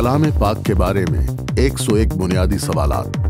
कलाम पाक के बारे में 101 बुनियादी सवालात।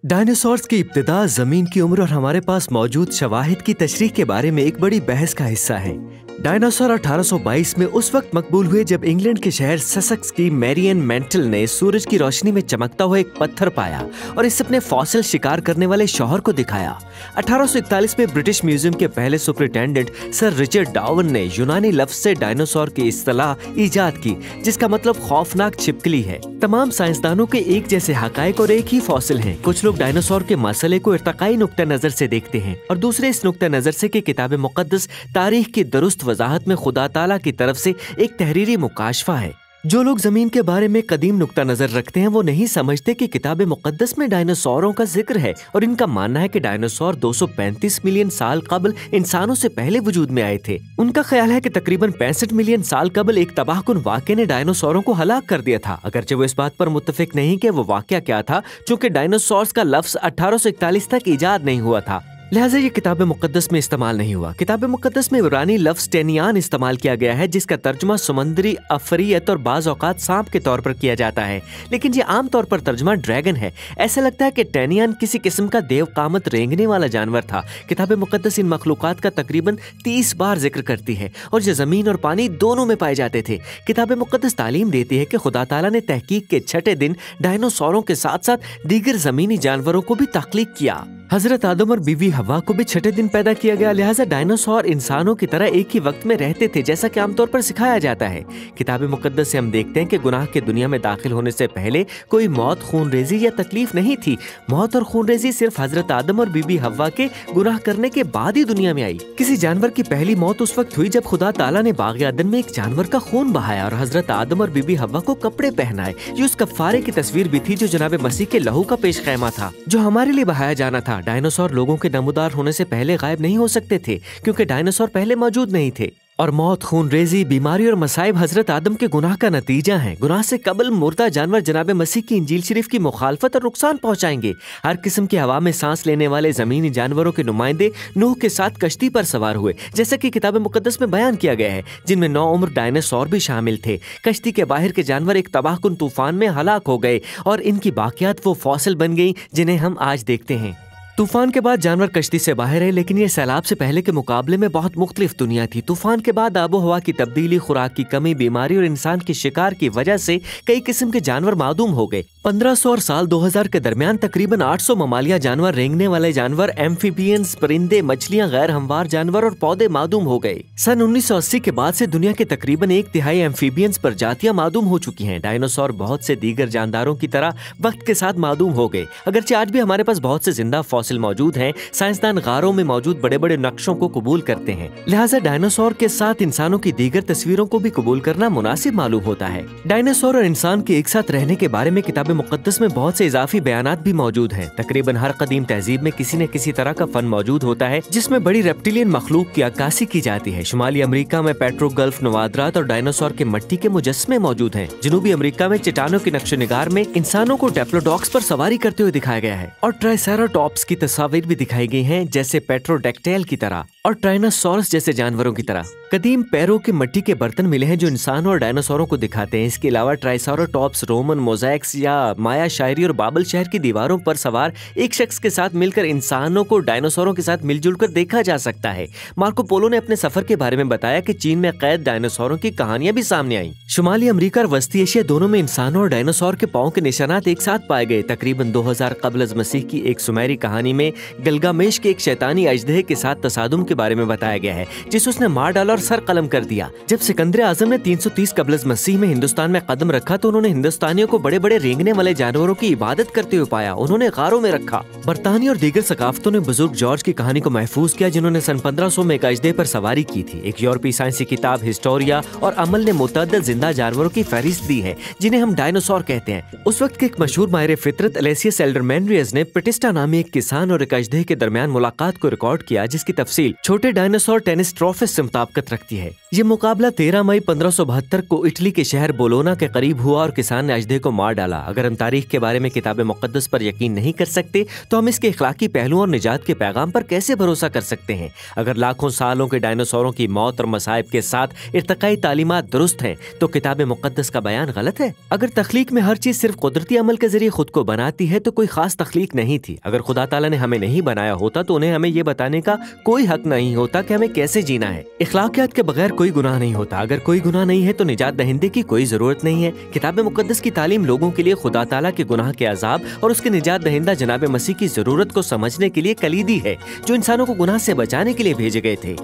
डायनासोर्स की इब्तिदा, जमीन की उम्र और हमारे पास मौजूद शवाहिद की तशरीह के बारे में एक बड़ी बहस का हिस्सा है। डायनासोर 1822 में उस वक्त मकबूल हुए जब इंग्लैंड के शहर ससेक्स की मैरियन मेंटल ने सूरज की रोशनी में चमकता हुआ एक पत्थर पाया और इसे अपने फॉसिल शिकार करने वाले शौहर को दिखाया। 1841 में ब्रिटिश म्यूजियम के पहले सुपरिटेंडेंट सर रिचर्ड डार्विन ने यूनानी लफ्ज से डायनासोर की इस्तिलाह ईजाद की, जिसका मतलब खौफनाक छिपकली है। तमाम साइंसदानों के एक जैसे हकायक और एक ही फॉसिल हैं। कुछ लोग डायनासोर के मसले को इर्तकाई नुक्ता नजर से देखते हैं और दूसरे इस नुक्ता नजर से कि किताब मुक़द्दस तारीख की दुरुस्त वजाहत में खुदा ताला की तरफ से एक तहरीरी मुकाशफा है। जो लोग जमीन के बारे में कदीम नुक्ता नजर रखते हैं वो नहीं समझते कि किताब मुक़द्दस में डायनासोरों का जिक्र है और इनका मानना है कि डायनासोर 235 मिलियन साल कबल इंसानों से पहले वजूद में आए थे। उनका ख्याल है कि तकरीबन 65 मिलियन साल कबल एक तबाहकुन वाक़े ने डायनासोरों को हलाक कर दिया था, अगरचे वो इस बात पर मुत्तफिक नहीं कि वो वाक़या क्या था, चूंकि डायनासोर्स का लफ्ज 1841 तक ईजाद नहीं हुआ था, लिहाजा ये किताब मुक़द्दस में इस्तेमाल नहीं हुआ। किताब मुक़द्दस में इब्रानी लफ्ज़ टेनियान इस्तेमाल किया गया है, जिसका तर्जुमा समुद्री अफरियत और बाज़ औक़ात सांप के तौर पर किया जाता है, लेकिन ये आम तौर पर तर्जुमा ड्रैगन है। ऐसा लगता है कि टेनियान किसी किस्म का देव कामत रेंगने वाला जानवर था। किताब मुक़द्दस इन मखलूक़ात का तकरीबन 30 बार जिक्र करती है और ये ज़मीन और पानी दोनों में पाए जाते थे। किताब मुक़द्दस तालीम देती है कि खुदा ताला ने तहकीक के छठे दिन डायनासोरों के साथ साथ दीगर ज़मीनी जानवरों को भी तख्लीक किया। हजरत आदम और बीवी हवा को भी छठे दिन पैदा किया गया, लिहाजा डायनासोर इंसानों की तरह एक ही वक्त में रहते थे, जैसा कि आमतौर पर सिखाया जाता है। किताब मुक़द्दस से हम देखते हैं कि गुनाह के दुनिया में दाखिल होने से पहले कोई मौत, खूनरेजी या तकलीफ नहीं थी। मौत और खूनरेजी सिर्फ हजरत आदम और बीबी हवा के गुनाह करने के बाद ही दुनिया में आई। किसी जानवर की पहली मौत उस वक्त हुई जब खुदा ताला ने बाग़ अदन में एक जानवर का खून बहाया और हजरत आदम और बीबी हवा को कपड़े पहनाए। ये उस कफ़ारे की तस्वीर भी थी जो जनाब मसीह के लहू का पेश ख़ैमा था, जो हमारे लिए बहाया जाना था। डायनासोर लोगों के नमूदार होने से पहले गायब नहीं हो सकते थे, क्योंकि डायनासोर पहले मौजूद नहीं थे। और मौत, खूनरेजी, बीमारी और मसाइब हजरत आदम के गुनाह का नतीजा है। गुनाह से कबल मुर्दा जानवर जनाब मसीह की इंजील शरीफ की मुखालफत और नुकसान पहुंचाएंगे। हर किस्म की हवा में सांस लेने वाले जमीनी जानवरों के नुमाइंदे नूह के साथ कश्ती पर सवार हुए, जैसा कि किताब मुक़द्दस में बयान किया गया है, जिनमें 9 उम्र डायनासोर भी शामिल थे। कश्ती के बाहर के जानवर एक तबाहकुन तूफान में हलाक हो गए और इनकी बाकियात वो फॉसिल बन गई जिन्हें हम आज देखते हैं। तूफान के बाद जानवर कश्ती से बाहर है, लेकिन ये सैलाब से पहले के मुकाबले में बहुत मुख्तलिफ दुनिया थी। तूफान के बाद आबो हवा की तब्दीली, खुराक की कमी, बीमारी और इंसान के शिकार की वजह से कई किस्म के जानवर मादूम हो गए। 1500 और साल 2000 के दरमियान तकरीबन 800 ममालिया जानवर, रेंगने वाले जानवर, एम्फीबियंस, परिंदे, मछलियां, गैर हमवार जानवर और पौधे मादूम हो गए। सन 1980 के बाद से दुनिया के तकरीबन 1/3 एम्फीबियंस प्रजातियां मादूम हो चुकी हैं। डायनासोर बहुत से दीगर जानदारों की तरह वक्त के साथ मादूम हो गए। अगरचे आज भी हमारे पास बहुत से जिंदा फॉसिल मौजूद हैं, साइंसदान गारों में मौजूद बड़े बड़े नक्शों को कबूल करते हैं, लिहाजा डायनासोर के साथ इंसानों की दीगर तस्वीरों को भी कबूल करना मुनासिब मालूम होता है। डायनासोर और इंसान के एक साथ रहने के बारे में किताब मुक़द्दस में बहुत से इजाफी बयानात भी मौजूद हैं। तकरीबन हर कदीम तहजीब में किसी न किसी तरह का फन मौजूद होता है जिसमें बड़ी रेप्टिलियन मखलूक की अक्कासी की जाती है। शुमाली अमेरिका में पेट्रोगल्फ, नवादरात और डायनासोर के मिट्टी के मुजस्मे मौजूद हैं। जनूबी अमेरिका में चट्टानों के नक्शो निगार में इंसानों को डेप्लोडॉक्स पर सवारी करते हुए दिखाया गया है और ट्राइसेराटॉप्स की तस्वीर भी दिखाई गई हैं, जैसे पेट्रोडैक्टाइल की तरह और ट्राइनोसॉरस जैसे जानवरों की तरह। कदीम पैरों के मिट्टी के बर्तन मिले हैं जो इंसानों और डायनासोरों को दिखाते हैं। इसके अलावा ट्राइसेराटॉप्स रोमन मोज़ाइक्स या माया शायरी और बाबल शहर की दीवारों पर सवार एक शख्स के साथ मिलकर इंसानों को डायनासोरों के साथ मिलजुल कर देखा जा सकता है। मार्को पोलो ने अपने सफर के बारे में बताया कि चीन में कैद डायनासोरों की कहानियां भी सामने आई। शुमाली अमेरिका और वस्ती एशिया दोनों में इंसानों और डायनासोर के पांव के निशानात एक साथ पाए गए। तकरीबन 2000 कबल अज़ मसीह की एक सुमेरी कहानी में गिलगामेश के एक शैतानी अजदहे के साथ तसादुम के बारे में बताया गया है, जिसे उसने मार डाला और सर कलम कर दिया। जब सिकंदर आजम ने 330 कबल अज़ मसीह में हिंदुस्तान में कदम रखा तो उन्होंने हिंदुस्तानियों को बड़े बड़े रेंगने रहने वाले जानवरों की इबादत करते हुए पाया, उन्होंने गारों में रखा। बरतानी और दीगर सकाफतों ने बुजुर्ग जॉर्ज की कहानी को महफूज किया, जिन्होंने सन 1500 में एक अजदे पर सवारी की थी। एक यूरोपीय साइंसी किताब हिस्टोरिया और अमल ने मुतअद्दिद जिंदा जानवरों की फहरिस्त दी है जिन्हें हम डायनासोर कहते हैं। उस वक्त के एक मशहूर माहिर फितरत एलेसियस एल्डरमैनरियस ने प्रेटिस्टा नामी एक किसान और एक अजदे के दरमियान मुलाकात को रिकॉर्ड किया, जिसकी तफसील छोटे डायनासोर टेनिस्ट्रोफिस से मुताबिकत रखती है। ये मुकाबला 13 मई 1572 को इटली के शहर बोलोना के करीब हुआ और किसान ने अजदे को मार डाला। अगर हम तारीख के बारे में किताब मुक़द्दस पर यकीन नहीं कर सकते तो हम इसके इखलाकी पहलुओं और निजात के पैगाम पर कैसे भरोसा कर सकते हैं? अगर लाखों सालों के डायनासोरों की मौत और मसाइब के साथ इर्तिकाई तालीमात दुरुस्त हैं तो किताब मुक़द्दस का बयान गलत है। अगर तख्लीक में हर चीज सिर्फ कुदरती अमल के जरिए खुद को बनाती है तो कोई खास तख्लीक नहीं थी। अगर खुदा ताला ने हमें नहीं बनाया होता तो उन्हें हमें ये बताने का कोई हक नहीं होता कि हमें कैसे जीना है। इखलाकियात के बगैर कोई गुनाह नहीं होता। अगर कोई गुनाह नहीं है तो निजात दहिंदे की कोई जरूरत नहीं है। किताब मुक़द्दस की तालीम लोगों के लिए खुदा ताला के गुनाह के अजाब और उसके निजात दहिंदा जनाब मसीह की जरूरत को समझने के लिए कलीदी है, जो इंसानों को गुनाह से बचाने के लिए भेजे गए थे।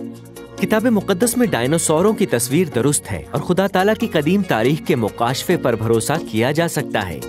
किताब मुक़द्दस में डायनासोरों की तस्वीर दुरुस्त है और खुदा ताला की कदीम तारीख के मुकाशफे पर भरोसा किया जा सकता है।